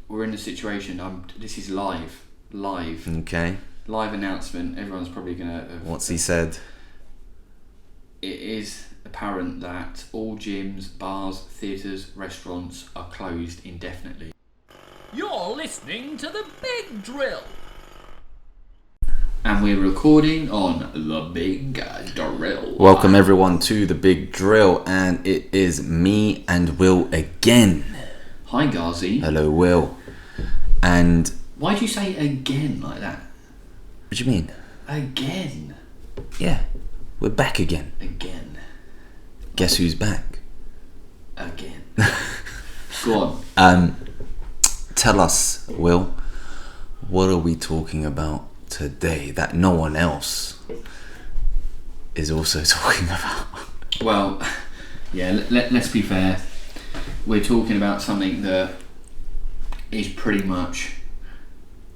we're in a situation. This is live. Okay. Live announcement. Everyone's probably gonna. What's he said? It is apparent that all gyms, bars, theatres, restaurants are closed indefinitely. You're listening to The Big Drill. And we're recording on The Big Drill. Welcome everyone to The Big Drill, and it is me and Will again. Hi Ghazi. Hello Will. And why do you say again like that? what do you mean? Again. Yeah, we're back again. Again. Guess who's back? Again. Go on. Tell us, Will, what are we talking about today that no one else is also talking about? Well, yeah, let's be fair. We're talking about something that is pretty much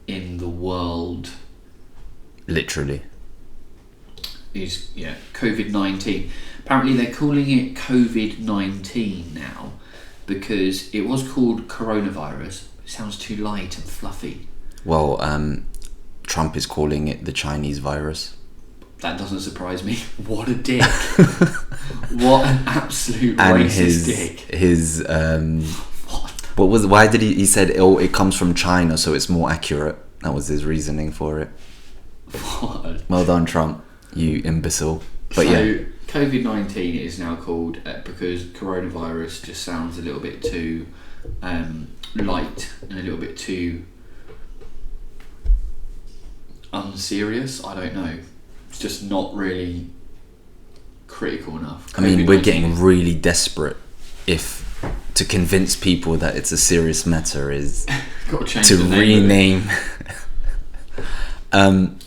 in the world. Literally. Is, COVID-19. Apparently they're calling it COVID-19 now because it was called coronavirus. It sounds too light and fluffy. Well, Trump is calling it the Chinese virus. That doesn't surprise me. What a dick. What an absolute And racist dick. his What? why did he said it comes from China, so it's more accurate. That was his reasoning for it. What? Well done, Trump, you imbecile. But so, COVID-19 is now called because coronavirus just sounds a little bit too light and a little bit too unserious. I don't know. It's just not really critical enough. I mean, we're getting really desperate to convince people that it's a serious matter is Got to change to the name rename.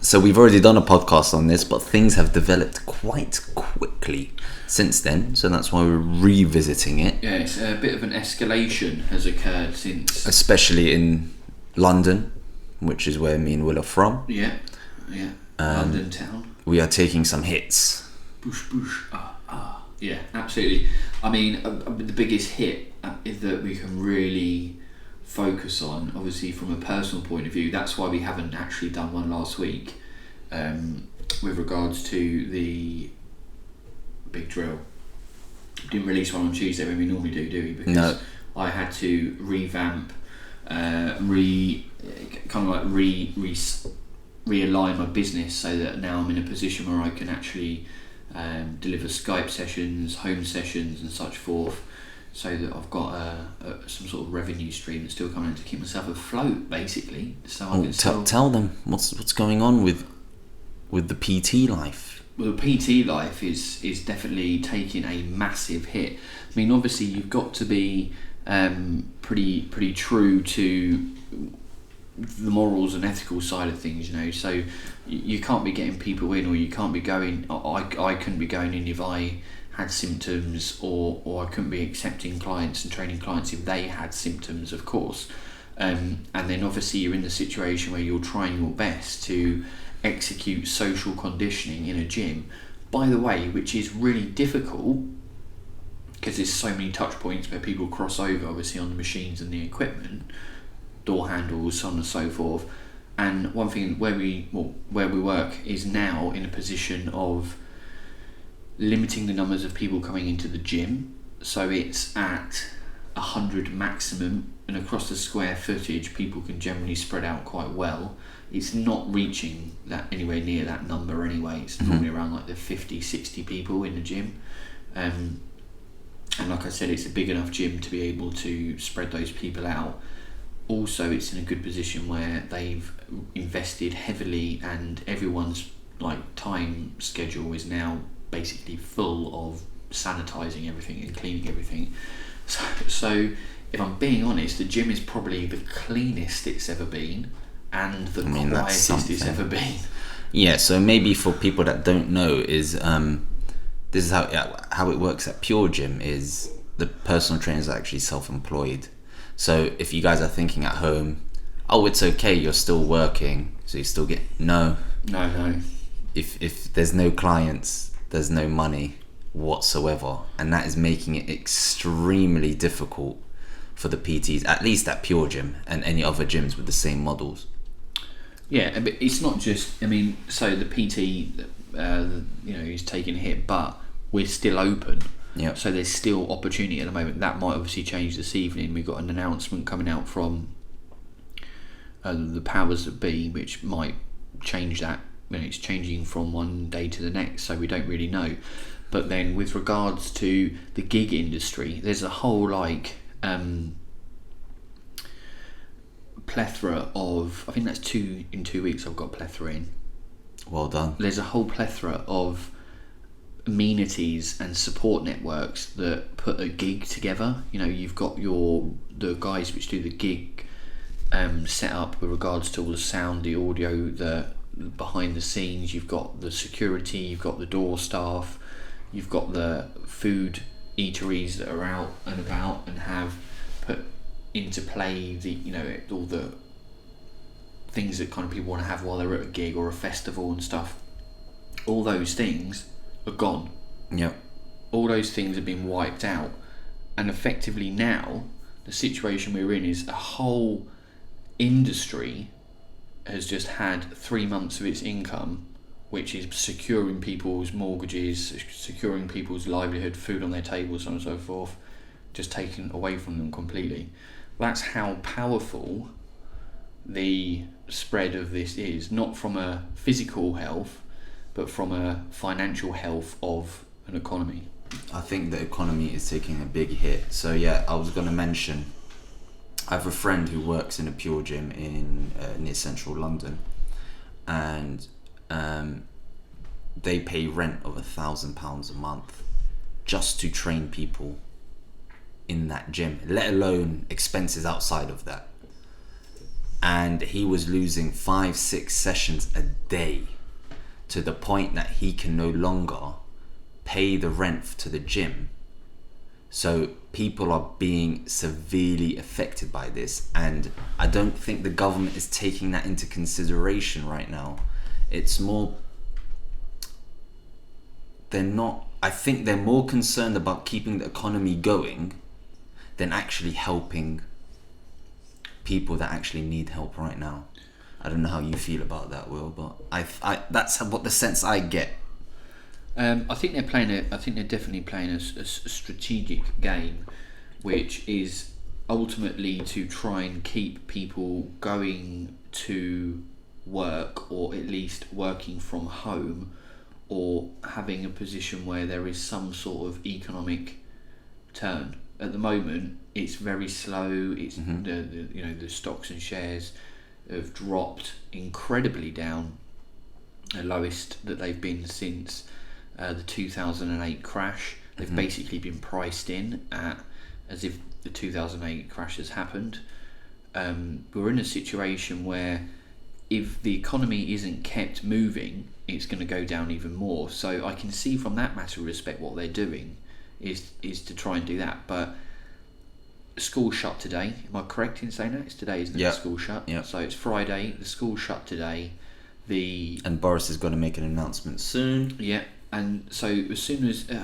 So we've already done a podcast on this, but things have developed quite quickly since then, so that's why we're revisiting it. Yeah, it's a bit of an escalation has occurred since, especially in London, which is where me and Will are from. Yeah, London town. We are taking some hits. Boosh, boosh, Yeah, absolutely. I mean, the biggest hit is that we can really focus on, obviously from a personal point of view. That's why we haven't actually done one last week with regards to the Big Drill. We didn't release one on Tuesday when we normally do we? Because no. I had to revamp, realign my business so that now I'm in a position where I can actually deliver Skype sessions, home sessions and such forth, so that I've got some sort of revenue stream that's still coming in to keep myself afloat, basically. So I can tell them what's going on with the PT life. Well, the PT life is definitely taking a massive hit. I mean, obviously you've got to be pretty true to the morals and ethical side of things, so you can't be getting people in, or you can't be going. I couldn't be going in if I had symptoms, or I couldn't be accepting clients and training clients if they had symptoms, of course. And then obviously you're in the situation where you're trying your best to execute social conditioning in a gym, by the way, which is really difficult because there's so many touch points where people cross over, obviously, on the machines and the equipment, door handles, so on and so forth. And one thing where we work is now in a position of limiting the numbers of people coming into the gym, so it's at 100 maximum, and across the square footage people can generally spread out quite well. It's not reaching that anywhere near that number anyway. It's normally around like the 50-60 people in the gym, and like I said, it's a big enough gym to be able to spread those people out. Also, it's in a good position where they've invested heavily, and everyone's time schedule is now basically full of sanitizing everything and cleaning everything. So if I'm being honest, the gym is probably the cleanest it's ever been and the quietest it's ever been. Yeah, so maybe for people that don't know, is this is how it works at Pure Gym. Is the personal trainers are actually self-employed. So if you guys are thinking at home, oh, it's okay, you're still working, so you still get no. If there's no clients, there's no money whatsoever, and that is making it extremely difficult for the PTs, at least at Pure Gym and any other gyms with the same models. Yeah, but it's not just. I mean, so the PT, is taking a hit, but we're still open. Yeah. So there's still opportunity at the moment. That might obviously change this evening. We've got an announcement coming out from the powers that be, which might change that. It's changing from one day to the next, so we don't really know. But then, with regards to the gig industry, there's a whole plethora of. I think that's 2 weeks. I've got plethora in. Well done. There's a whole plethora of amenities and support networks that put a gig together. You've got the guys which do the gig set up with regards to all the sound, the audio, the behind the scenes. You've got the security, you've got the door staff, you've got the food eateries that are out and about and have put into play all the things that kind of people want to have while they're at a gig or a festival and stuff. All those things are gone. Yep. All those things have been wiped out, and effectively now the situation we're in is a whole industry has just had 3 months of its income, which is securing people's mortgages, securing people's livelihood, food on their tables, so on and so forth, just taken away from them completely. That's how powerful the spread of this is, not from a physical health, but from a financial health of an economy. I think the economy is taking a big hit. So yeah, I was going to mention, I have a friend who works in a Pure Gym in near central London, and they pay rent of £1,000 a month just to train people in that gym, let alone expenses outside of that. And he was losing 5-6 sessions a day, to the point that he can no longer pay the rent to the gym. So people are being severely affected by this, and I don't think the government is taking that into consideration right now. It's more, I think they're more concerned about keeping the economy going than actually helping people that actually need help right now. I don't know how you feel about that, Will, but I that's what the sense I get. I think they're definitely playing a strategic game, which is ultimately to try and keep people going to work, or at least working from home, or having a position where there is some sort of economic turn. At the moment, it's very slow. It's the stocks and shares have dropped incredibly down, the lowest that they've been since the 2008 crash. They've basically been priced in as if the 2008 crash has happened. We're in a situation where if the economy isn't kept moving, it's going to go down even more. So I can see from that matter of respect what they're doing is to try and do that. But school shut today. Am I correct in saying that? It's today, isn't it? Yep. The school shut. Yep. So it's Friday. The school shut today. And Boris is going to make an announcement soon. Yeah. And so as soon as here's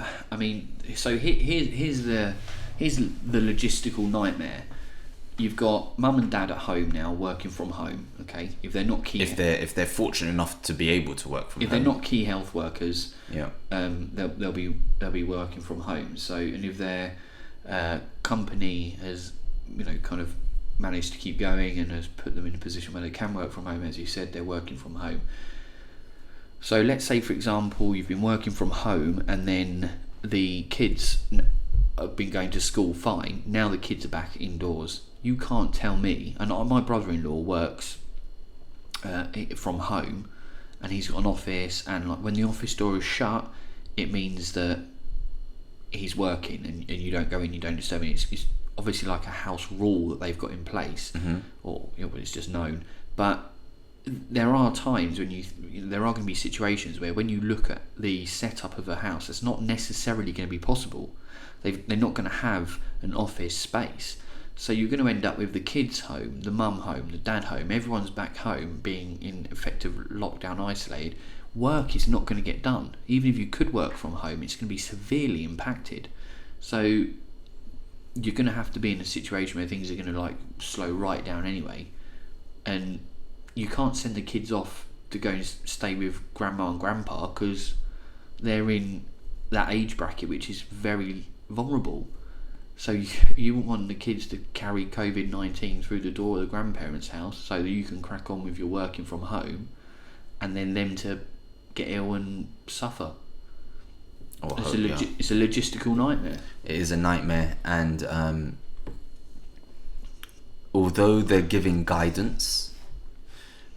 the logistical nightmare. You've got mum and dad at home now, working from home. Okay, if they're not key, if they're fortunate enough to be able to work from home. If they're not key health workers, yeah, they'll be working from home. So, and if their company has kind of managed to keep going and has put them in a position where they can work from home, as you said, they're working from home. So let's say, for example, you've been working from home and then the kids have been going to school fine. Now the kids are back indoors. You can't tell me, and my brother-in-law works from home, and he's got an office, and like when the office door is shut, it means that he's working, and you don't go in, you don't disturb him. It's obviously like a house rule that they've got in place, or it's just known. But there are times when there are going to be situations where when you look at the setup of a house, it's not necessarily going to be possible. They're not going to have an office space. So you're going to end up with the kids home, the mum home, the dad home, everyone's back home being in effective lockdown, isolated. Work is not going to get done. Even if you could work from home, it's going to be severely impacted. So you're going to have to be in a situation where things are going to like slow right down anyway, and you can't send the kids off to go and stay with grandma and grandpa because they're in that age bracket which is very vulnerable. So you want the kids to carry COVID-19 through the door of the grandparents' house so that you can crack on with your working from home, and then them to get ill and suffer. It's a logistical nightmare. It is a nightmare, and although they're giving guidance,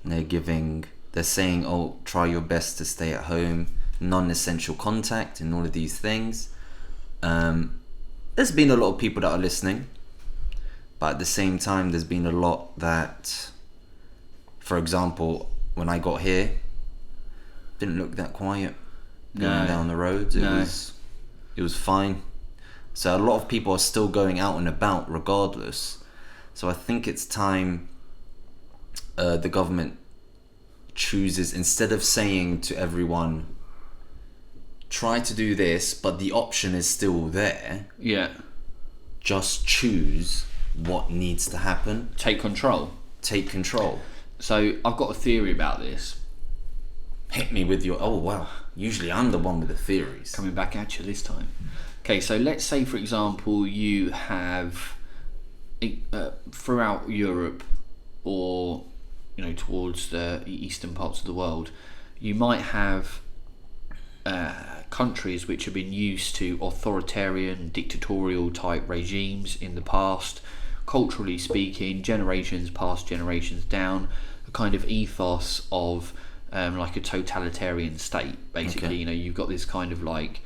they're saying, oh, try your best to stay at home, non-essential contact, and all of these things. There's been a lot of people that are listening, but at the same time, there's been a lot that, for example, when I got here, didn't look that quiet. Going down the roads, it was fine. So a lot of people are still going out and about regardless. So I think it's time the government chooses, instead of saying to everyone, try to do this, but the option is still there. Yeah. Just choose what needs to happen. Take control. So I've got a theory about this. Hit me with your... Oh, wow. Usually I'm the one with the theories. Coming back at you this time. Okay, so let's say, for example, you have... throughout Europe or, towards the eastern parts of the world, you might have countries which have been used to authoritarian, dictatorial type regimes in the past. Culturally speaking, generations past, generations down, a kind of ethos of... like a totalitarian state, basically. Okay. You've got this kind of like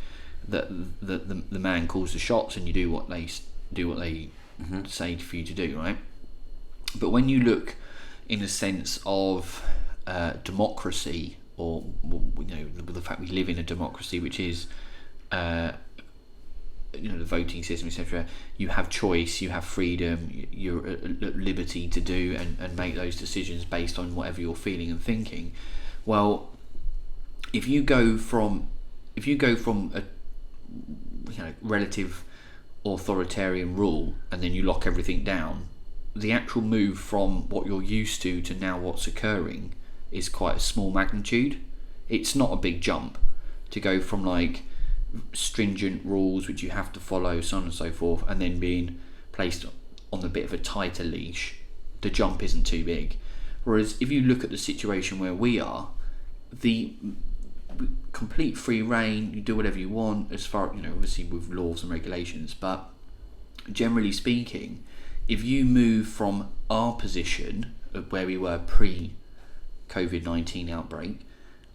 the man calls the shots, and you do what they say for you to do, right? But when you look in a sense of democracy, or the fact we live in a democracy, which is the voting system, etc. You have choice, you have freedom, you're at liberty to do and make those decisions based on whatever you're feeling and thinking. Well, if you go from a relative authoritarian rule and then you lock everything down, the actual move from what you're used to now what's occurring is quite a small magnitude. It's not a big jump to go from like stringent rules which you have to follow, so on and so forth, and then being placed on a bit of a tighter leash. The jump isn't too big. Whereas if you look at the situation where we are, the complete free reign, you do whatever you want, as far obviously with laws and regulations, but generally speaking, if you move from our position of where we were pre COVID-19 outbreak,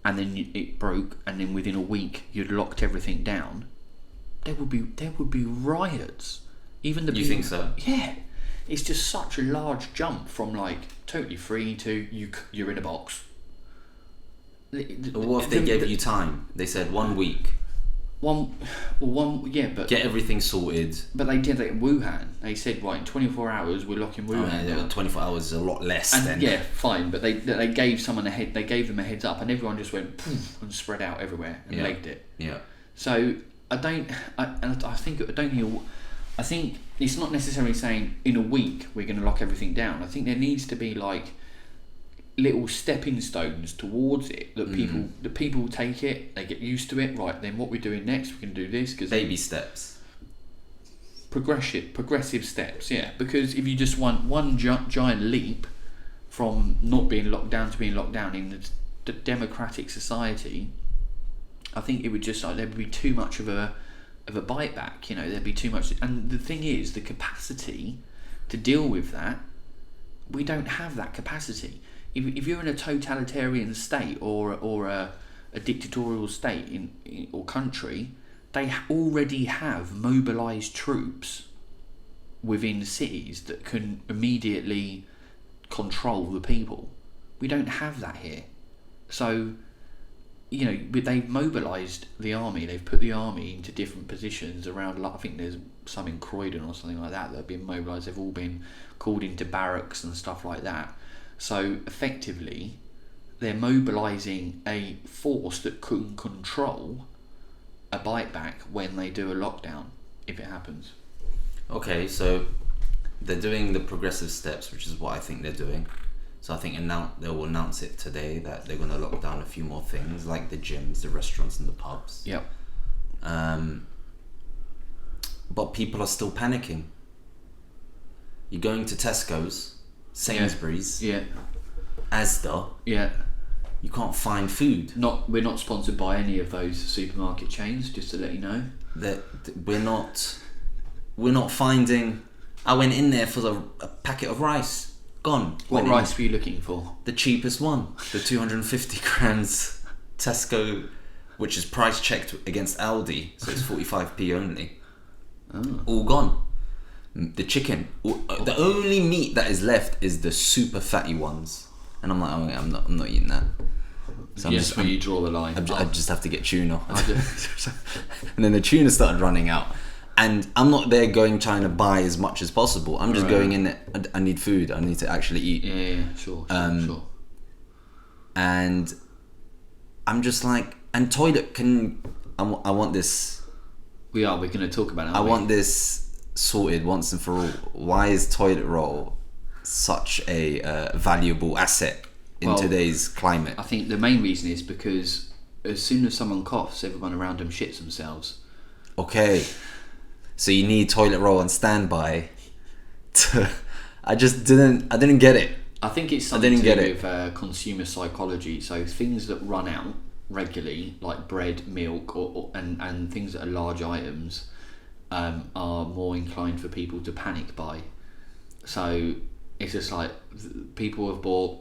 and then it broke, and then within a week you'd locked everything down, there would be riots. Even the you think so? Yeah, it's just such a large jump from like totally free to you're in a box. What if they gave you time? They said 1 week. One, yeah, but get everything sorted. But they did that in Wuhan. They said, right, in 24 hours we're locking Wuhan. Oh, yeah, 24 hours is a lot less. And then. Yeah, fine. But they gave them a heads up, and everyone just went poof and spread out everywhere and legged it. Yeah. So I think it's not necessarily saying in a week we're going to lock everything down. I think there needs to be like little stepping stones towards it that people take it, they get used to it. Right, then what we're doing next, we can do this, because baby steps, progressive steps. Yeah, because if you just want one giant leap from not being locked down to being locked down in the democratic society, I think it would just there would be too much of a bite back. There'd be too much. And the thing is, the capacity to deal with that, we don't have that capacity. If you're in a totalitarian state or a dictatorial state or country, they already have mobilised troops within cities that can immediately control the people. We don't have that here. So, they've mobilised the army. They've put the army into different positions around. I think there's some in Croydon or something like that have been mobilised. They've all been called into barracks and stuff like that. So effectively, they're mobilising a force that can control a bite back when they do a lockdown, if it happens. Okay, so they're doing the progressive steps, which is what I think they're doing. So I think they will announce it today that they're going to lock down a few more things, like the gyms, the restaurants, and the pubs. Yep. But people are still panicking. You're going to Tesco's, Sainsbury's, Asda. Yeah. You can't find food. We're not sponsored by any of those supermarket chains, just to let you know. That we're not finding. I went in there for a packet of rice. Gone. What rice were you looking for? The cheapest one, the 250 grams Tesco, which is price checked against Aldi, so it's 45p only. Oh. All gone. The chicken, the only meat that is left is the super fatty ones, and I'm like, oh, I'm not eating that. So Yes, where you draw the line. I just have to get tuna. And then the tuna started running out. And I'm not there going trying to buy as much as possible. I'm just going in there, I need food. I need to actually eat. Yeah, sure. And I'm just like, and toilet I want this. We're going to talk about it. I want this sorted once and for all. Why is toilet roll such a valuable asset in today's climate? I think the main reason is because as soon as someone coughs, everyone around them shits themselves. Okay, so you need toilet roll on standby. I didn't get it. I think it's something to do with consumer psychology. So things that run out regularly, like bread, milk, and things that are large items, are more inclined for people to panic buy. So it's just like people have bought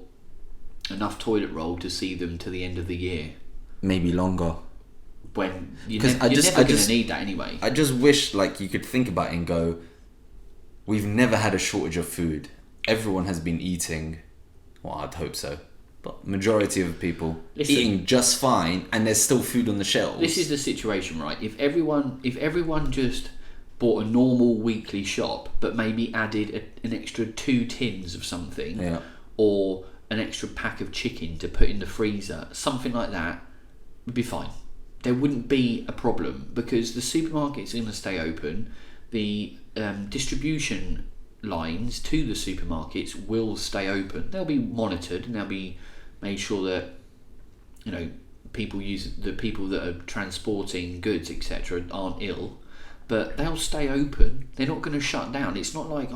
enough toilet roll to see them to the end of the year. Maybe longer. When you're never going to need that anyway. I just wish you could think about it and go, we've never had a shortage of food. Everyone has been eating. Well, I'd hope so. But majority of people eating just fine, and there's still food on the shelves. This is the situation, right? If everyone just bought a normal weekly shop, but maybe added an extra 2 tins of something, or an extra pack of chicken to put in the freezer, something like that, would be fine. There wouldn't be a problem because the supermarkets are going to stay open. The distribution lines to the supermarkets will stay open. They'll be monitored and they'll be made sure that people that are transporting goods, etc., aren't ill. But they'll stay open. They're not going to shut down. It's not like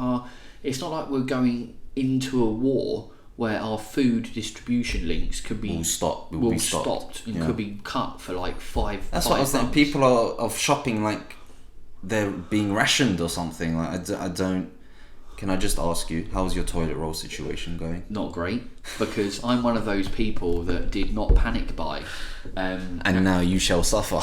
we're going into a war where our food distribution links could be stopped and could be cut for 5. That's what I was saying. People are shopping like they're being rationed or something. I don't. Can I just ask you, how's your toilet roll situation going? Not great, because I'm one of those people that did not panic buy. And now you shall suffer.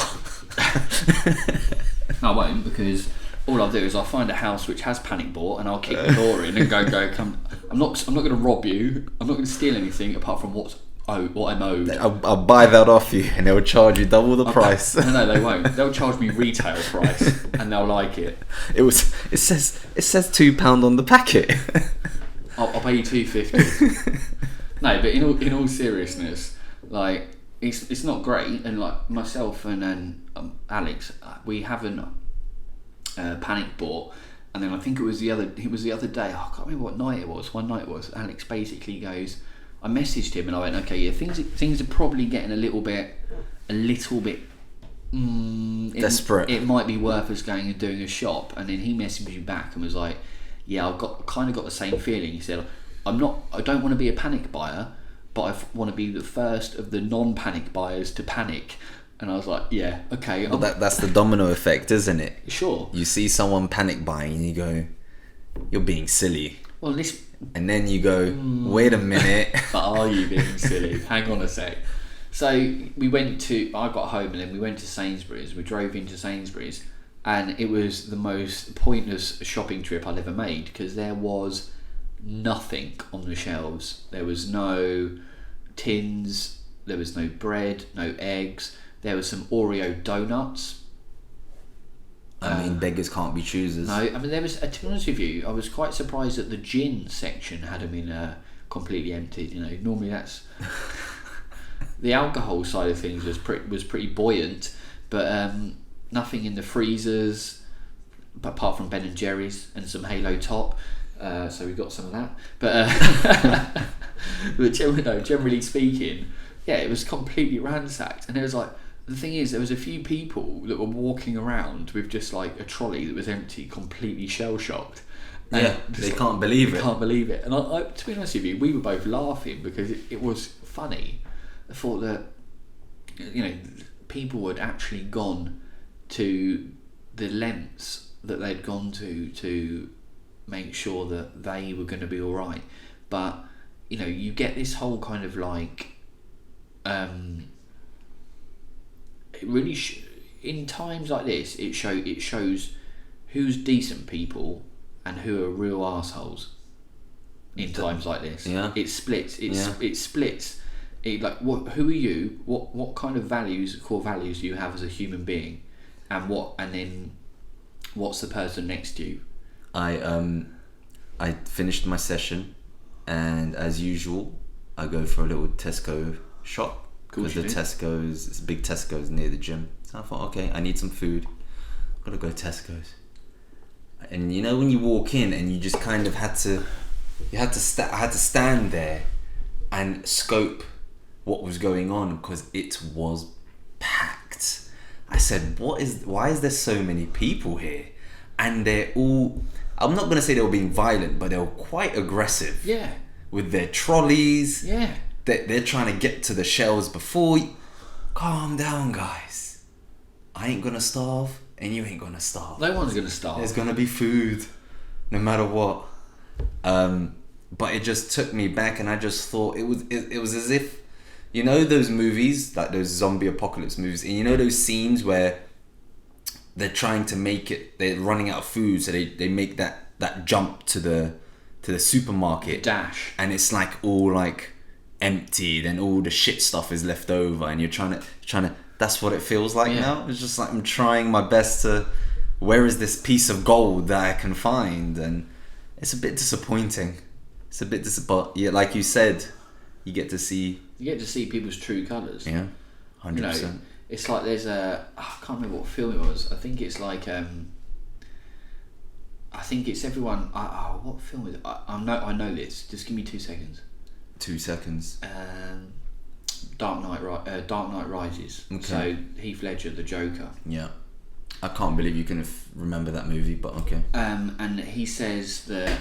I won't, because all I'll do is I'll find a house which has panic bought and I'll kick the door in and go, come. I'm not going to rob you. I'm not going to steal anything apart from what I'm owed. I'll buy that off you and they'll charge you double the price. No, they won't. They'll charge me retail price and they'll like it. It says £2 on the packet. I'll pay you $2.50. No, but in all seriousness, it's not great. And myself and Alex, we haven't panic bought. And then I think it was the other day. I can't remember what night it was. One night it was. Alex basically goes. I messaged him and I went, okay, yeah, things are probably getting a little bit desperate. It might be worth us going and doing a shop. And then he messaged me back and was like, yeah, I've got the same feeling. He said, I don't want to be a panic buyer, but I want to be the first of the non-panic buyers to panic. And I was like, yeah, okay. Well, that's the domino effect, isn't it? Sure. You see someone panic buying and you go, you're being silly. Well, and then you go, wait a minute. But are you being silly? Hang on a sec. So I got home and then we went to Sainsbury's. We drove into Sainsbury's and it was the most pointless shopping trip I'd ever made because there was nothing on the shelves. There was no tins, there was no bread, no eggs. There was some Oreo donuts. Beggars can't be choosers. No, there was. To be honest with you, I was quite surprised that the gin section had them in completely emptied. Normally that's the alcohol side of things was pretty buoyant, but nothing in the freezers. apart from Ben and Jerry's and some Halo Top. So we got some of that. But but generally speaking, yeah, it was completely ransacked. And it was like, the thing is, there was a few people that were walking around with just like a trolley that was empty, completely shell shocked. Yeah, they can't believe it. Can't believe it. And I, to be honest with you, we were both laughing because it was funny. I thought that, people had actually gone to the lengths that they'd gone to make sure that they were going to be all right. But you get this whole kind of like, it really in times like this, it shows who's decent people and who are real assholes. In times like this, yeah, it splits. It splits. Who are you? What kind of core values do you have as a human being, and then what's the person next to you? I finished my session, and as usual, I go for a little Tesco shop because it's a big Tesco's near the gym. So I thought, okay, I need some food. Gotta go to Tesco's. And when you walk in and you just kind of I had to stand there and scope what was going on because it was packed. I said, why is there so many people here? And they're all, I'm not going to say they were being violent, but they were quite aggressive. Yeah. With their trolleys. Yeah. They're trying to get to the shelves before calm down, guys. I ain't going to starve and you ain't going to starve. No one's going to starve. There's going to be food no matter what. But it just took me back, and I just thought it was as if, those movies, like those zombie apocalypse movies, and those scenes where they're trying to make it, they're running out of food, so they make that jump to the supermarket dash, and it's like all like empty, then all the shit stuff is left over, and you're trying to. That's what it feels like now. It's just like I'm trying my best to. Where is this piece of gold that I can find? And it's a bit disappointing. But yeah, like you said, you get to see people's true colours. Yeah, 100%. It's like there's I can't remember what film it was. I think it's like I think it's everyone. What film is it? I know this. Just give me 2 seconds. 2 seconds. Dark Knight Rises. Okay. So Heath Ledger, the Joker. Yeah. I can't believe you can remember that movie, but okay. And he says that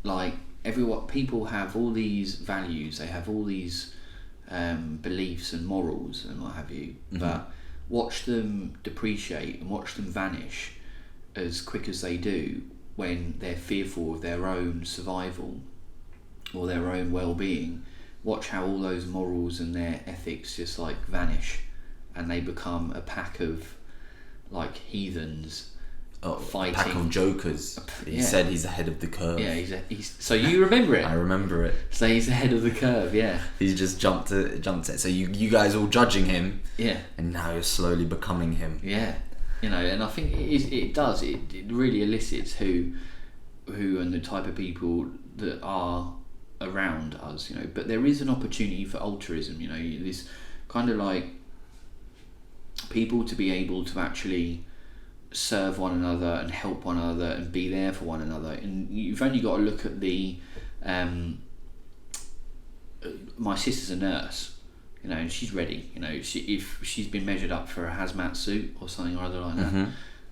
like people have all these values, they have all these beliefs and morals and what have you, but watch them depreciate and watch them vanish as quick as they do when they're fearful of their own survival or their own well-being. Watch how all those morals and their ethics just like vanish, and they become a pack of like heathens fighting. Pack of jokers. He said he's ahead of the curve. Yeah, he's so you remember it? I remember it. So he's ahead of the curve, yeah. He's just jumped it. So you guys all judging him. Yeah. And now you're slowly becoming him. Yeah. And I think it really elicits who and the type of people that are around us, but there is an opportunity for altruism, this kind of like people to be able to actually serve one another and help one another and be there for one another. And you've only got to look at the my sister's a nurse, and she's ready, if she's been measured up for a hazmat suit or something or other like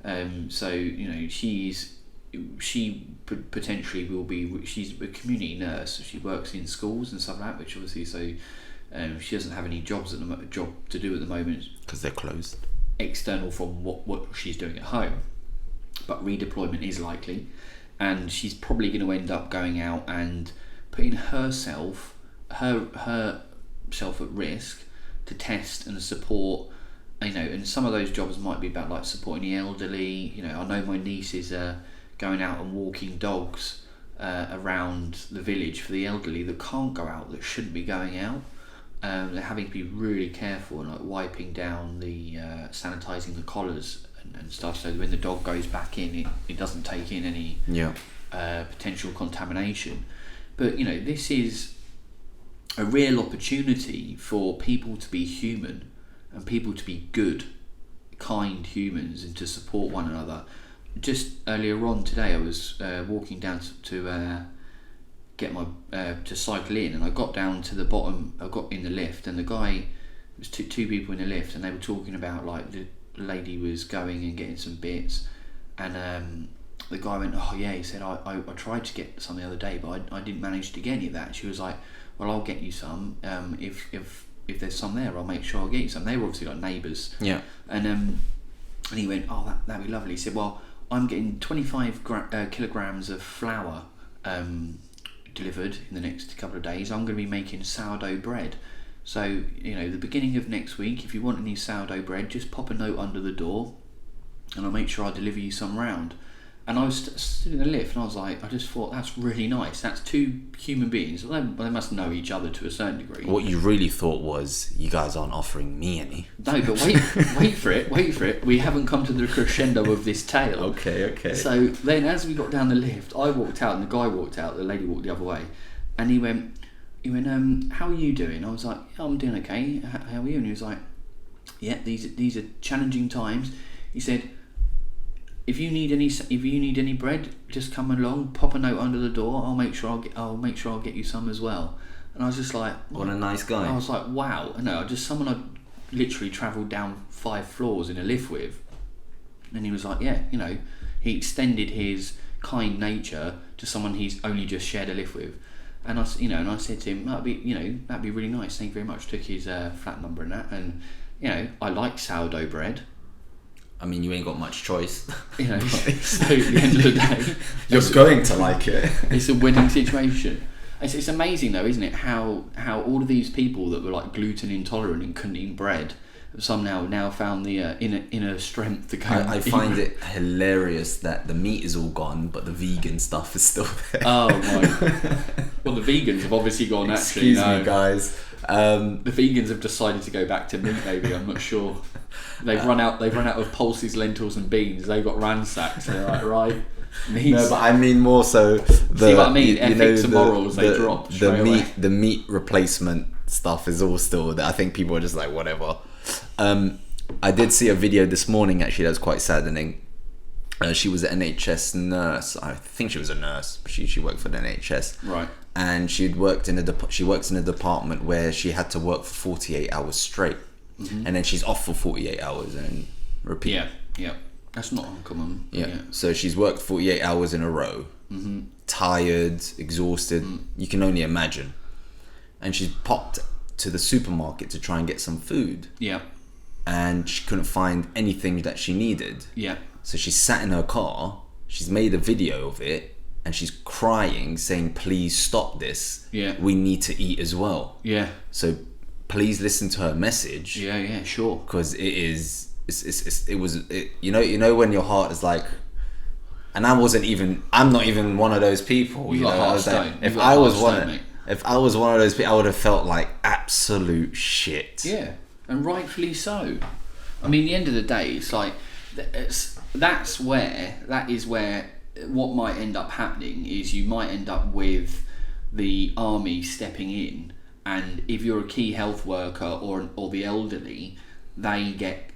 that. So she potentially will be. She's a community nurse, so she works in schools and stuff like that. Which obviously, she doesn't have any job to do at the moment because they're closed. External from what she's doing at home, but redeployment is likely, and she's probably going to end up going out and putting herself at risk to test and support. And some of those jobs might be about like supporting the elderly. I know my niece is going out and walking dogs around the village for the elderly that can't go out, that shouldn't be going out. They're having to be really careful and like wiping down sanitising the collars and stuff, so when the dog goes back in, it doesn't take in any potential contamination. But this is a real opportunity for people to be human and people to be good, kind humans and to support one another. just earlier on today, I was walking down to get my to cycle in, and I got down to the bottom. I got in the lift, and the guy, there was two people in the lift, and they were talking about like the lady was going and getting some bits, and the guy went, oh yeah, he said I tried to get some the other day, but I didn't manage to get any of that. She was like, well, I'll get you some. If there's some there, I'll make sure I'll get you some. They were obviously like neighbours. Yeah. And he went, oh, that'd be lovely. He said, well, I'm getting 25 kilograms of flour delivered in the next couple of days. I'm going to be making sourdough bread. So, the beginning of next week, if you want any sourdough bread, just pop a note under the door and I'll make sure I deliver you some round. And I was stood in the lift, and I was like, I just thought, that's really nice. That's two human beings. They must know each other to a certain degree. What you really thought was, you guys aren't offering me any. No, but wait for it. We haven't come to the crescendo of this tale. Okay. So then, as we got down the lift, I walked out, and the guy walked out. The lady walked the other way, and he went, how are you doing? I was like, yeah, I'm doing okay. How are you? And he was like, yeah, these are challenging times. He said, If you need any bread, just come along. Pop a note under the door. I'll make sure I'll get you some as well. And I was just like, what a nice guy. I was like, wow. No, just someone I literally travelled down 5 floors in a lift with. And he was like, yeah, he extended his kind nature to someone he's only just shared a lift with. And I said to him, that'd be really nice. Thank you very much. Took his flat number and that, and I like sourdough bread. I mean, you ain't got much choice. So at the end of the day, you're going to like it. It's a winning situation. It's amazing though, isn't it? How all of these people that were like gluten intolerant and couldn't eat bread have somehow now found the inner strength to go. I find it hilarious that the meat is all gone, but the vegan stuff is still there. Oh my! Well, the vegans have obviously gone. Excuse me, guys. The vegans have decided to go back to meat. Maybe, I'm not sure. They've run out of pulses, lentils, and beans. They got ransacked. So they're like, right. No, but I mean more so. See what I mean? Ethics and morals, they drop straight away. The meat replacement stuff is all still there. I think people are just like, whatever. I did see a video this morning actually that was quite saddening. She was an NHS nurse. I think she was a nurse. She worked for the NHS. Right. And she works in a department where she had to work for 48 hours straight. Mm-hmm. And then she's off for 48 hours and repeat. Yeah. That's not uncommon. Yeah. So she's worked 48 hours in a row. Mm-hmm. Tired, exhausted. You can only imagine. And she's popped to the supermarket to try and get some food. Yeah. And she couldn't find anything that she needed. Yeah. So she sat in her car. She's made a video of it. And she's crying, saying, please stop this. Yeah. We need to eat as well. Yeah. So please listen to her message. Yeah, sure. Because it was when your heart is like, and I'm not even one of those people. If I was one of those people, I would have felt like absolute shit. Yeah, and rightfully so. I mean, at the end of the day, it's like that is where what might end up happening is you might end up with the army stepping in, and if you're a key health worker or the elderly, they get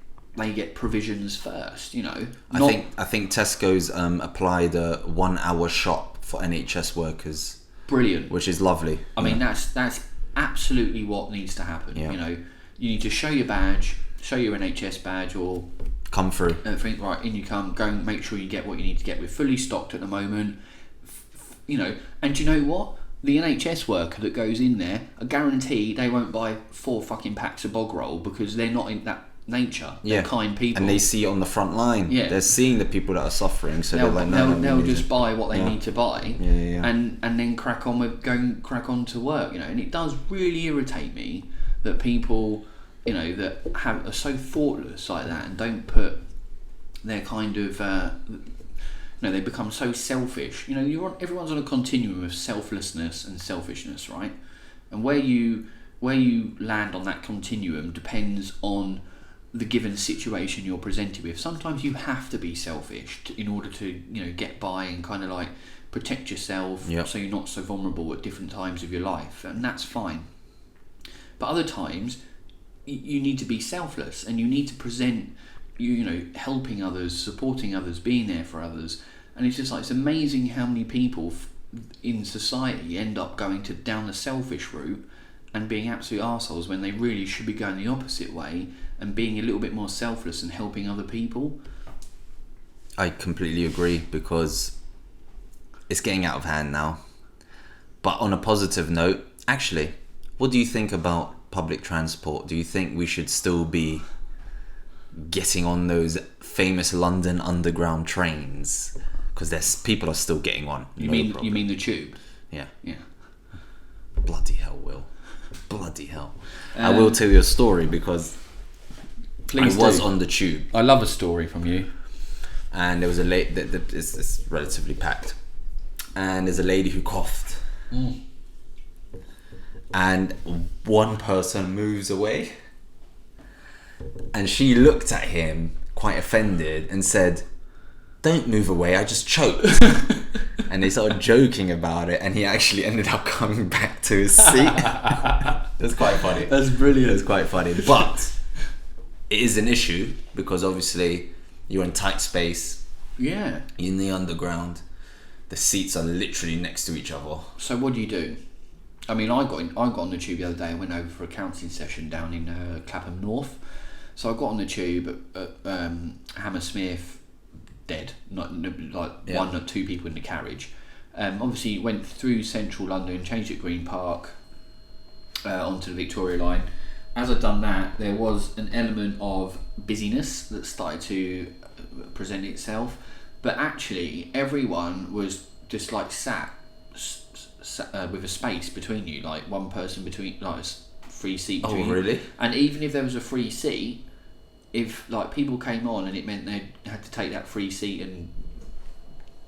provisions first. I think Tesco's applied a 1 hour shop for NHS workers. Brilliant, which is lovely. I mean, that's absolutely what needs to happen. Yeah. You need to show your badge, show your NHS badge, or come through. Right, in you come. Go and make sure you get what you need to get. We're fully stocked at the moment. And do you know what? The NHS worker that goes in there, I guarantee they won't buy 4 fucking packs of bog roll because they're not in that nature. They're kind people, and they see it on the front line. Yeah, they're seeing the people that are suffering, so they'll just buy what they need to buy. Yeah. And then crack on to work. And it does really irritate me that people, that are so thoughtless like that and don't put their kind of they become so selfish. Everyone's on a continuum of selflessness and selfishness, right? And where you land on that continuum depends on the given situation you're presented with. Sometimes you have to be selfish in order to get by and kind of like protect yourself. Yep. So you're not so vulnerable at different times of your life, and that's fine. But other times you need to be selfless, and you need to present you know, helping others, supporting others, being there for others. And it's just like, it's amazing how many people in society end up going down the selfish route and being absolute arseholes when they really should be going the opposite way and being a little bit more selfless and helping other people. I completely agree, because it's getting out of hand now. But on a positive note, actually, what do you think about public transport? Do you think we should still be getting on those famous London Underground trains? Because people are still getting on. You mean the tube? Yeah. Yeah. Bloody hell, Will. Bloody hell. I will tell you a story, because Please I was do. on the tube. I love a story from you. And there was a lady, it's relatively packed, and there's a lady who coughed. And one person moves away, and she looked at him quite offended and said, "Don't move away, I just choked." And they started joking about it, and he actually ended up coming back to his seat. That's quite funny. That's brilliant. It's quite funny. But it is an issue, because obviously you're in tight space. Yeah. In the underground, the seats are literally next to each other. So what do? I mean, I got on the tube the other day. I went over for a counselling session down in Clapham North. So I got on the tube at Hammersmith, dead. Not like one or two people in the carriage. Obviously went through central London, changed at Green Park, onto the Victoria line. As I'd done that, there was an element of busyness that started to present itself, but actually everyone was just like sat with a space between you, like one person between, like a free seat between you. Really? And even if there was a free seat, if like people came on and it meant they had to take that free seat, and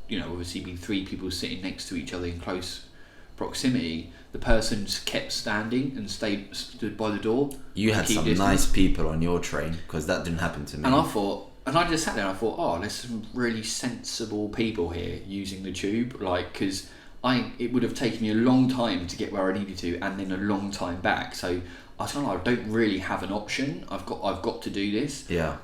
you know, obviously be three people sitting next to each other in close proximity, the person just kept standing and stood by the door. You had some nice people on your train, because that didn't happen to me. And I just sat there and I thought, oh, there's some really sensible people here using the tube, like, because it would have taken me a long time to get where I needed to, and then a long time back. So I don't really have an option. I've got to do this. Yeah.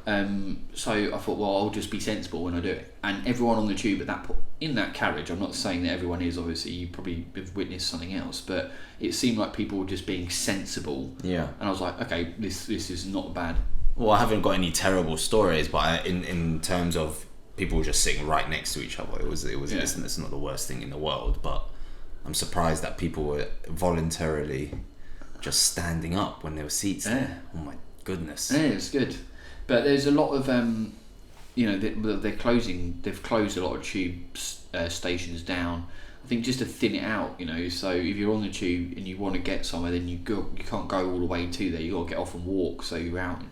So I thought, well, I'll just be sensible when I do it. And everyone on the tube at that point, in that carriage, I'm not saying that everyone is. Obviously, you probably have witnessed something else, but it seemed like people were just being sensible. Yeah. And I was like, okay, this is not bad. Well, I haven't got any terrible stories, but in terms of people just sitting right next to each other, it was Yeah. it's not the worst thing in the world. But I'm surprised that people were voluntarily just standing up when there were seats there. Oh my goodness. Yeah, it's good. But there's a lot of they've closed a lot of tube stations down, I think, just to thin it out, you know. So if you're on the tube and you want to get somewhere, then you can't go all the way to there. You got to get off and walk, so you're out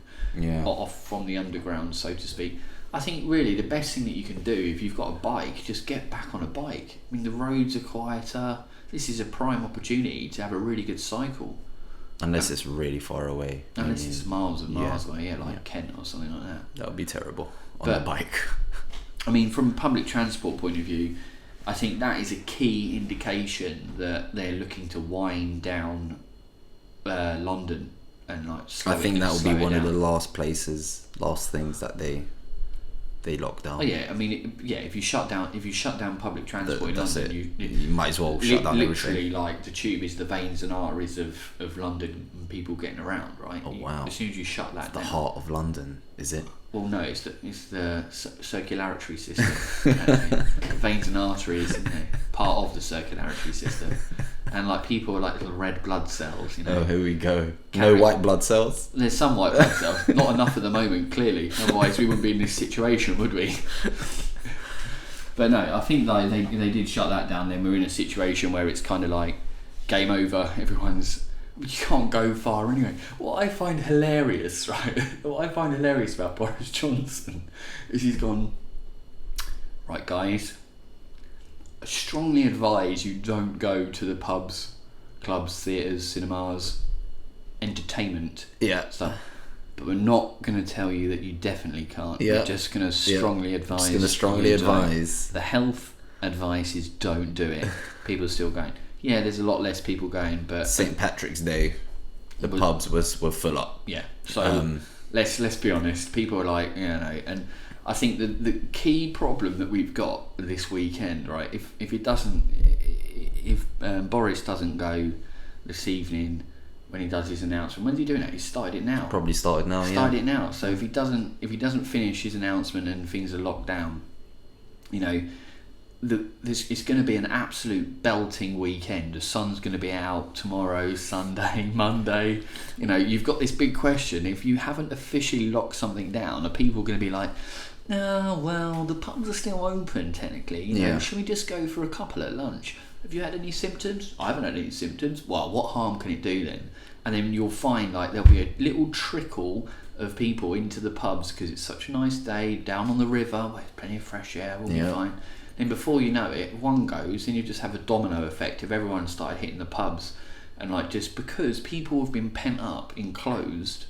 off from the underground, so to speak. I think really the best thing that you can do, if you've got a bike, just get back on a bike. I mean, the roads are quieter. This is a prime opportunity to have a really good cycle. Unless it's really far away. Unless it's miles and miles away, like Kent or something like that. That would be terrible on a bike. I mean, from a public transport point of view, I think that is a key indication that they're looking to wind down London and like slow I think that will be one down. of the last things that they lock down. Oh yeah, I mean, if you shut down public transport in London, you might as well shut down literally everything. like the tube is the veins and arteries of London and people getting around, right? Oh wow! As soon as you shut that down, the heart of London, is it? Well, no, it's the circulatory system. Veins and arteries, part of the circulatory system, and like people are like little red blood cells, you know. Oh, here we go. No white blood cells. There's some white blood cells, not enough at the moment, clearly. Otherwise, we wouldn't be in this situation, would we? But no, I think like they did shut that down. Then we're in a situation where it's kind of like game over. You can't go far anyway. What I find hilarious, right? What I find hilarious about Boris Johnson is he's gone, right, guys, I strongly advise you don't go to the pubs, clubs, theatres, cinemas, entertainment stuff. But we're not going to tell you that you definitely can't. Yeah. We're just going to strongly advise. Just going to strongly advise. The health advice is don't do it. People are still going. Yeah, there's a lot less people going, but St. Patrick's Day, the pubs were full up. Yeah, so let's be honest. People are like, and I think the key problem that we've got this weekend, right? If Boris doesn't go this evening when he does his announcement, when's he doing it? He's started it now. Probably started now. Started it now. So if he doesn't finish his announcement and things are locked down, it's going to be an absolute belting weekend. The sun's going to be out tomorrow, Sunday, Monday. You've got this big question. If you haven't officially locked something down, are people going to be like, no, well, the pubs are still open technically. Should we just go for a couple at lunch? Have you had any symptoms? I haven't had any symptoms. Well, what harm can it do then? And then you'll find like there'll be a little trickle of people into the pubs because it's such a nice day down on the river where there's plenty of fresh air. We'll be fine. And before you know it, one goes, and you just have a domino effect of everyone started hitting the pubs, and like just because people have been pent up, enclosed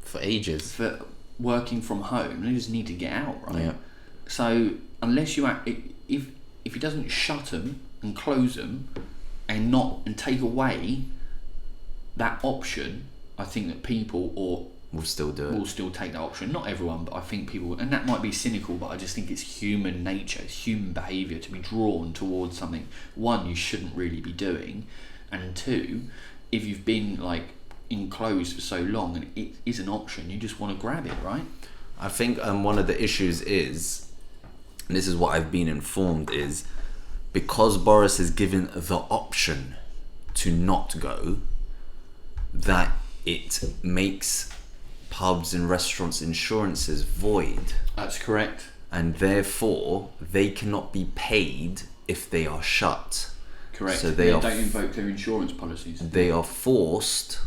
for ages, for working from home, they just need to get out, right? Yeah. So unless you if he doesn't shut them and close them and take away that option, I think that people will still do it. Will still take that option. Not everyone, but I think people, and that might be cynical, but I just think it's human nature, it's human behaviour to be drawn towards something, one, you shouldn't really be doing, and two, if you've been like enclosed for so long and it is an option, you just want to grab it, right? I think one of the issues is, and this is what I've been informed, is because Boris is given the option to not go, that it makes pubs and restaurants insurances void. That's correct. And therefore they cannot be paid if they are shut. Correct. So they don't invoke their insurance policies. They are forced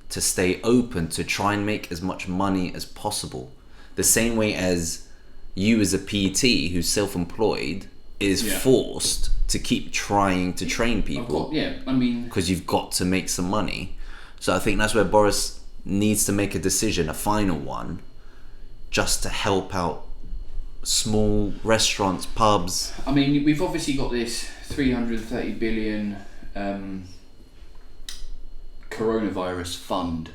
to stay open to try and make as much money as possible. The same way as you as a PT who's self-employed is forced to keep trying to train people. Because you've got to make some money. So I think that's where Boris needs to make a decision, a final one, just to help out small restaurants, pubs. I mean, we've obviously got this 330 billion coronavirus fund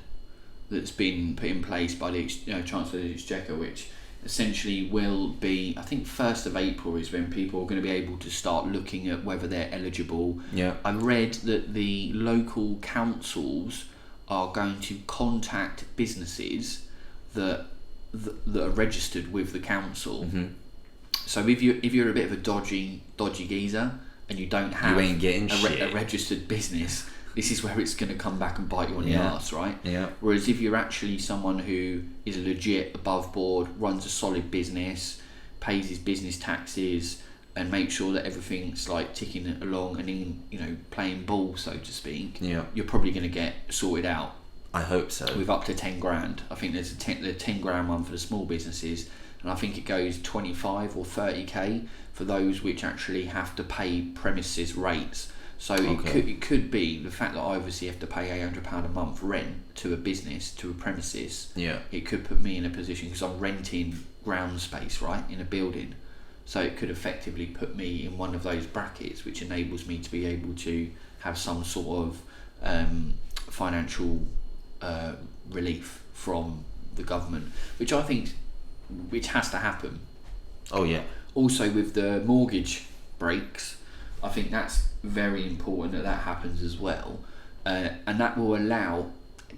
that's been put in place by the Chancellor of the Exchequer, which essentially will be, I think 1st of April is when people are going to be able to start looking at whether they're eligible. I read that the local councils are going to contact businesses that are registered with the council. Mm-hmm. So if you're a bit of a dodgy geezer and you don't have a registered business, this is where it's going to come back and bite you on the arse, right? Yeah. Whereas if you're actually someone who is legit, above board, runs a solid business, pays his business taxes, and make sure that everything's like ticking along and playing ball, so to speak, you're probably going to get sorted out. I hope so. With up to 10 grand. I think there's the 10 grand one for the small businesses, and I think it goes 25 or 30k for those which actually have to pay premises rates. So it could be the fact that I obviously have to pay £800 a month rent to a business, to a premises. Yeah. It could put me in a position, because I'm renting ground space, right, in a building. So it could effectively put me in one of those brackets, which enables me to be able to have some sort of financial relief from the government, which I think has to happen. Oh yeah. Also with the mortgage breaks, I think that's very important that happens as well, and that will allow,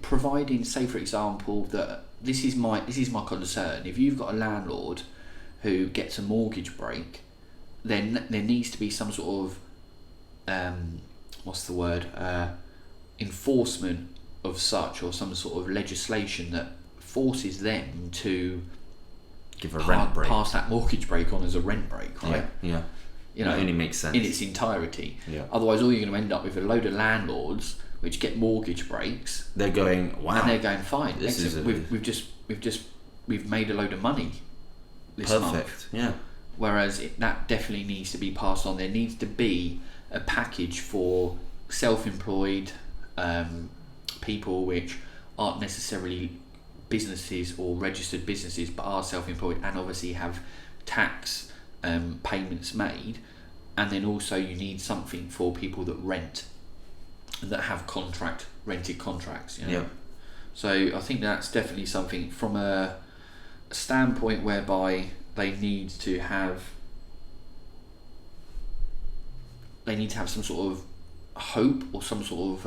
providing, say for example, that this is my concern. If you've got a landlord who gets a mortgage break, then there needs to be some sort of enforcement of such, or some sort of legislation that forces them to give a rent break, pass that mortgage break on as a rent break, right? Yeah. It only makes sense in its entirety. Yeah. Otherwise, all you're going to end up with a load of landlords which get mortgage breaks. They're going, wow, and they're going, fine. We've made a load of money this month. Perfect. Yeah. Whereas that definitely needs to be passed on. There needs to be a package for self-employed people which aren't necessarily businesses or registered businesses, but are self-employed and obviously have tax payments made. And then also you need something for people that rent, that have rented contracts. Yeah. So I think that's definitely something from a standpoint whereby they need to have some sort of hope or some sort of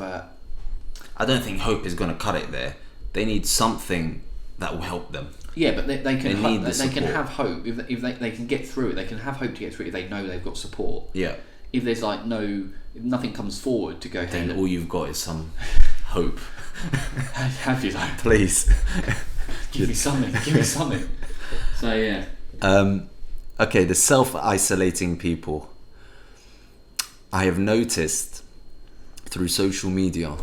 I don't think hope is going to cut it there. They need something that will help them. yeah, but they can They can have hope if they can get through it. They can have hope to get through it if they know they've got support. Yeah. If there's like if nothing comes forward to go, Then hey, all you've got is some hope. have you like Please. give me something. So yeah. Okay, the self-isolating people. I have noticed through social media,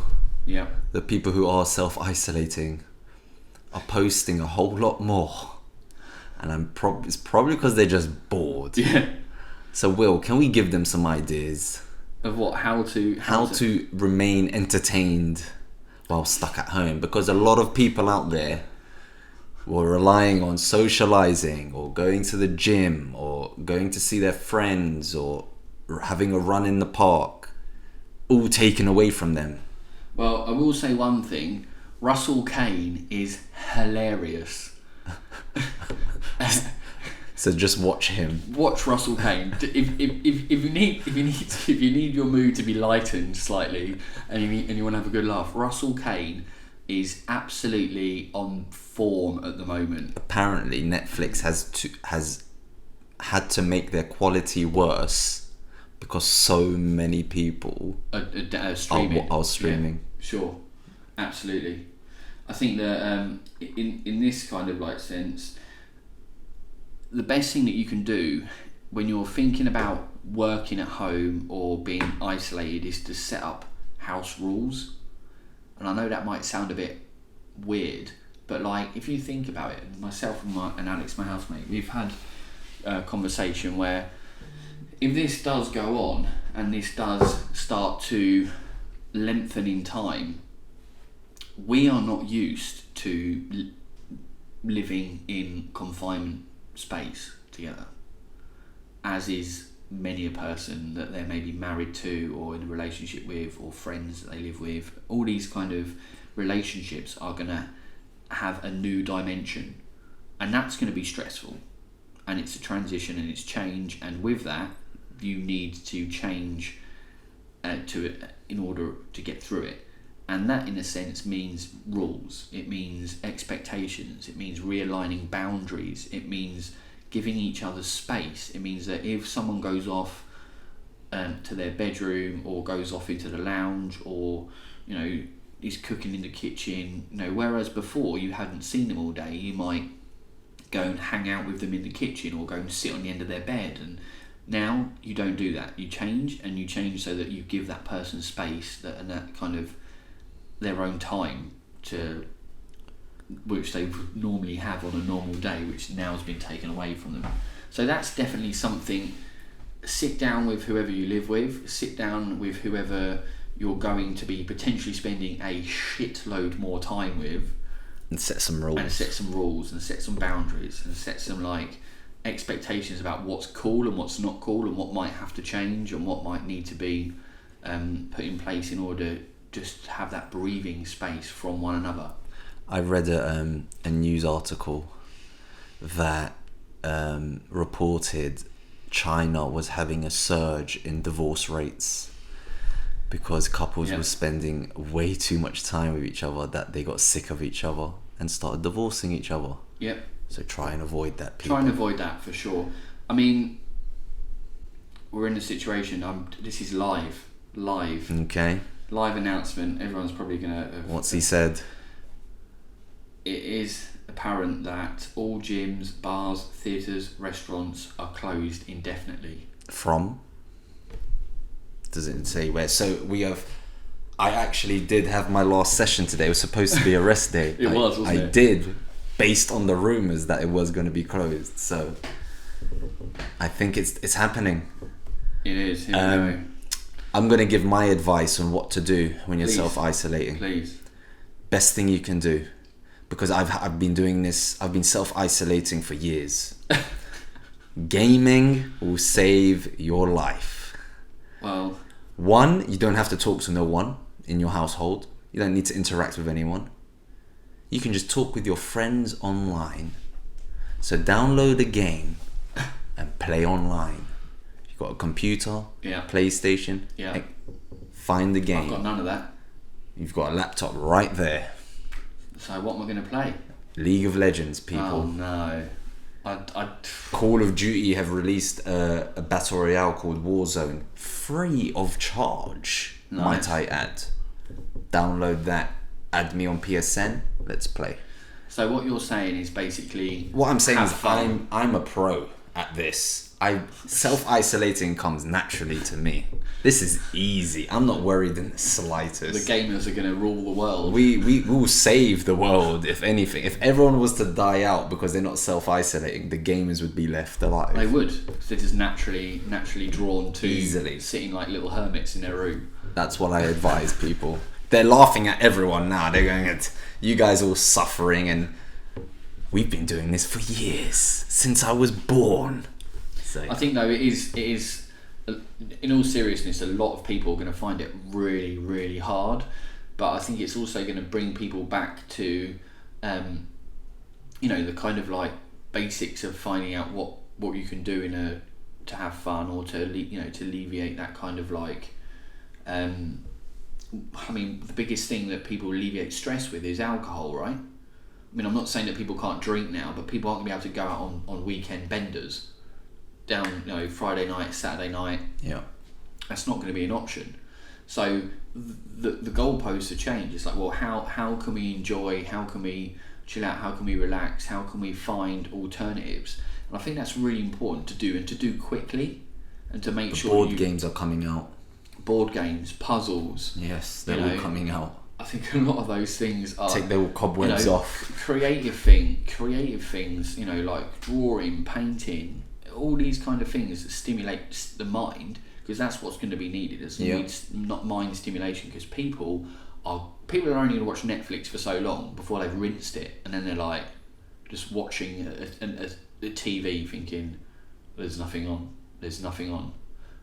Yeah. the people who are self-isolating are posting a whole lot more, and it's probably because they're just bored. Yeah. So Will, can we give them some ideas Of what? How to remain entertained while stuck at home? Because a lot of people out there were relying on socializing or going to the gym or going to see their friends or having a run in the park, all taken away from them. Well, I will say one thing. Russell Kane is hilarious. So just watch him. Watch Russell Kane. If you need your mood to be lightened slightly, and you want to have a good laugh, Russell Kane is absolutely on form at the moment. Apparently, Netflix has had to make their quality worse because so many people Streaming. are streaming. Yeah, sure, absolutely. I think that in this kind of like sense, the best thing that you can do when you're thinking about working at home or being isolated is to set up house rules. And I know that might sound a bit weird, but like if you think about it, myself and Alex, my housemate, we've had a conversation where if this does go on and this does start to lengthen in time, we are not used to living in confinement space together, as is many a person that they're maybe married to or in a relationship with, or friends that they live with. All these kind of relationships are going to have a new dimension, and that's going to be stressful, and it's a transition and it's change, and with that you need to change in order to get through it. And that in a sense means rules, it means expectations, it means realigning boundaries, it means giving each other space. It means that if someone goes off to their bedroom or goes off into the lounge, or is cooking in the kitchen, whereas before you hadn't seen them all day, you might go and hang out with them in the kitchen or go and sit on the end of their bed, and now you don't do that. You change so that you give that person space and that kind of their own time to which they would normally have on a normal day, which now has been taken away from them. So that's definitely something. Sit down with whoever you live with, sit down with whoever you're going to be potentially spending a shitload more time with, and set some rules and set some boundaries and set some like expectations about what's cool and what's not cool, and what might have to change and what might need to be put in place in order just to have that breathing space from one another. I read a news article that reported China was having a surge in divorce rates because couples were spending way too much time with each other, that they got sick of each other and started divorcing each other. Yep. So try and avoid that, people. Try and avoid that for sure. I mean, we're in a situation, this is live. Okay. Live announcement. Everyone's probably going to... What's he said? It is apparent that all gyms, bars, theatres, restaurants are closed indefinitely. From? Does it say where? So we have... I actually did have my last session today. It was supposed to be a rest day. Wasn't it? I did, based on the rumours that it was going to be closed. So I think it's happening. It is. Here we go. I'm going to give my advice on what to do when you're self-isolating. Please. Best thing you can do, because I've been doing this, I've been self-isolating for years. Gaming will save your life. Well, one, you don't have to talk to no one in your household. You don't need to interact with anyone. You can just talk with your friends online. So download a game and play online. You've got a computer, PlayStation, find the game. I've got none of that. You've got a laptop right there. So what am I going to play? League of Legends, people. Oh no. Call of Duty have released a battle royale called Warzone, free of charge. Nice. Might I add? Download that. Add me on PSN. Let's play. So what you're saying is basically... What I'm saying is fun. I'm a pro at this. Self-isolating comes naturally to me. This is easy. I'm not worried in the slightest. The gamers are going to rule the world. We will save the world, if anything. If everyone was to die out because they're not self-isolating, the gamers would be left alive. They would. Because they're just naturally drawn to Easily. Sitting like little hermits in their room. That's what I advise people. They're laughing at everyone now. They're going at you guys all suffering, and we've been doing this for years, since I was born. So I think though it is in all seriousness, a lot of people are going to find it really, really hard, but I think it's also going to bring people back to the kind of like basics of finding out what you can do to have fun, or to alleviate that kind of like the biggest thing that people alleviate stress with is alcohol, right? I mean, I'm not saying that people can't drink now, but people aren't going to be able to go out on weekend benders down, Friday night, Saturday night. Yeah, that's not going to be an option. So the goalposts have changed. It's like, well, how can we enjoy? How can we chill out? How can we relax? How can we find alternatives? And I think that's really important to do, and to do quickly, and to make sure board games are coming out. Board games, puzzles. Yes, they're all coming out. I think a lot of those things are... Take the cobwebs off. Creative things, like drawing, painting, all these kind of things that stimulate the mind, because that's what's going to be needed. It's not mind stimulation, because people are only going to watch Netflix for so long before they've rinsed it, and then they're like just watching a TV thinking there's nothing on,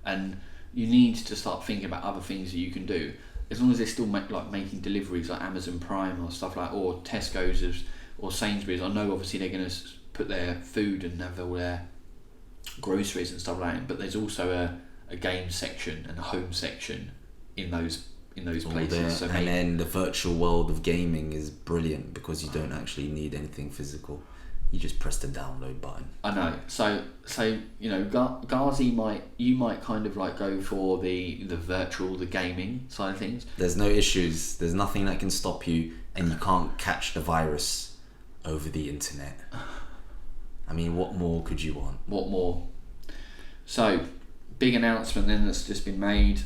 and you need to start thinking about other things that you can do, as long as they're still making deliveries like Amazon Prime or stuff like, or Tesco's or Sainsbury's. I know obviously they're going to put their food and have all their groceries and stuff like that, but there's also a game section and a home section in those places. So then the virtual world of gaming is brilliant, because you don't actually need anything physical. You just press the download button. I know. So Ghazi might kind of like go for the virtual, the gaming side of things. There's no issues. There's nothing that can stop you, and you can't catch the virus over the internet. I mean, what more could you want? What more? So, big announcement then that's just been made.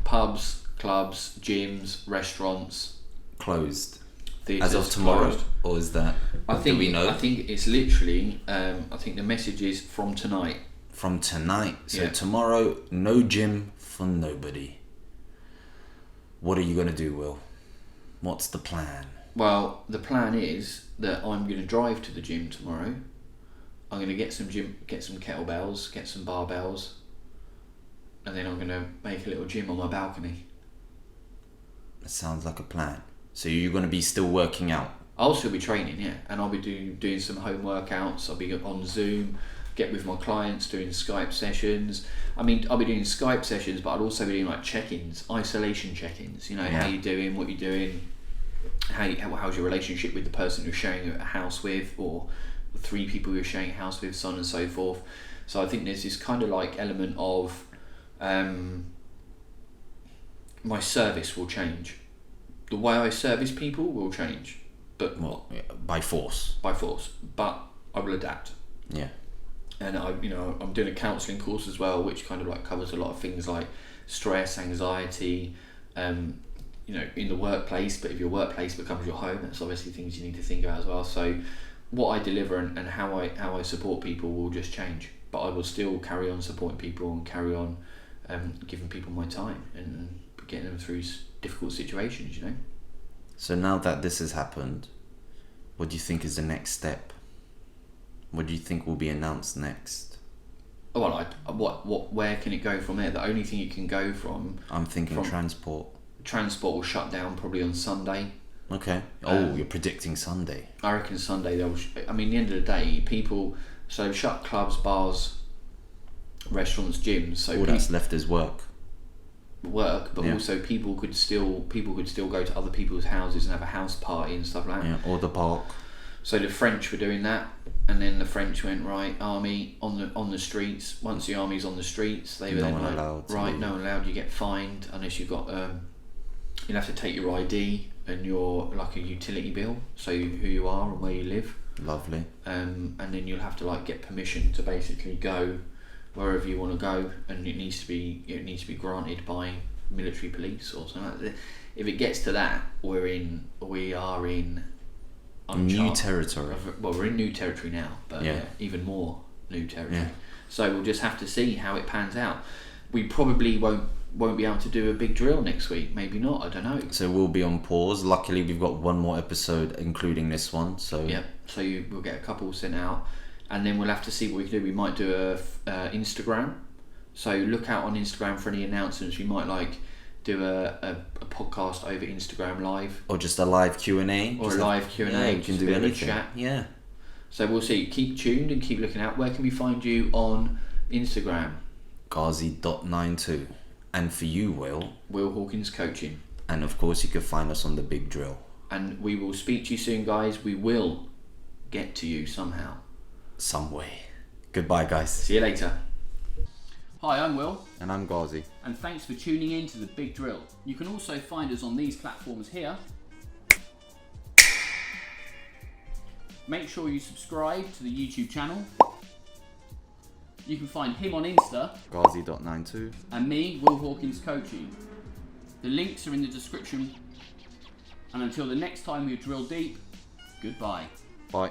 Pubs, clubs, gyms, restaurants closed. Theatres as of tomorrow, closed. Or is that? Do we know? I think it's literally. I think the message is from tonight. From tonight. So tomorrow, no gym for nobody. What are you gonna do, Will? What's the plan? Well, the plan is that I'm going to drive to the gym tomorrow. I'm going to get some kettlebells, get some barbells, and then I'm going to make a little gym on my balcony. That sounds like a plan. So you're going to be still working out? I'll still be training, yeah, and I'll be doing some home workouts. I'll be on Zoom, get with my clients, doing Skype sessions. I mean, I'll be doing Skype sessions, but I'll also be doing like check-ins, isolation check-ins. How you doing, what you're doing, how's your relationship with the person you're sharing a house with, or the 3 people you're sharing a house with, so on and so forth. So I think there's this kind of like element of my service will change. The way I service people will change, but by force. But I will adapt. Yeah. And I'm doing a counselling course as well, which kind of like covers a lot of things like stress, anxiety, in the workplace. But if your workplace becomes your home, that's obviously things you need to think about as well. So what I deliver and how I support people will just change, but I will still carry on supporting people and carry on giving people my time and getting them through difficult situations. So now that this has happened, what do you think is the next step? What do you think will be announced next? Well, where can it go from there? The only thing it can go from... I'm thinking transport. Transport will shut down probably on Sunday. Okay. Oh, you're predicting Sunday. I reckon Sunday they'll. I mean, at the end of the day, people shut clubs, bars, restaurants, gyms. So all that's left is work. But also people could still go to other people's houses and have a house party and stuff like that. Yeah, or the park. So the French were doing that, and then the French went, right, army on the streets. Once the army's on the streets, they were No then one like, allowed to right, leave. no one allowed. You get fined unless you've got. You'll have to take your ID and your like a utility bill, so who you are and where you live. Lovely. And then you'll have to like get permission to basically go wherever you want to go, and it needs to be granted by military police or something like that. If it gets to that, we are in new territory. We're in new territory now, but even more new territory. Yeah. So we'll just have to see how it pans out. We probably won't be able to do a big drill next week. Maybe not. I don't know. So we'll be on pause. Luckily, we've got one more episode, including this one. So we'll get a couple sent out, and then we'll have to see what we can do. We might do a Instagram. So look out on Instagram for any announcements. We might do a podcast over Instagram live, or just a live Q&A, or a live Q&A. Yeah, we can do anything. Chat. Yeah. So we'll see. Keep tuned and keep looking out. Where can we find you on Instagram? Ghazi.92. And for you, Will Hawkins Coaching. And of course, you can find us on The Big Drill. And we will speak to you soon, guys. We will get to you somehow. Some way. Goodbye, guys. See you later. Hi, I'm Will. And I'm Ghazi. And thanks for tuning in to The Big Drill. You can also find us on these platforms here. Make sure you subscribe to the YouTube channel. You can find him on Insta. Ghazi.92. And me, Will Hawkins Coaching. The links are in the description. And until the next time we drill deep, goodbye. Bye.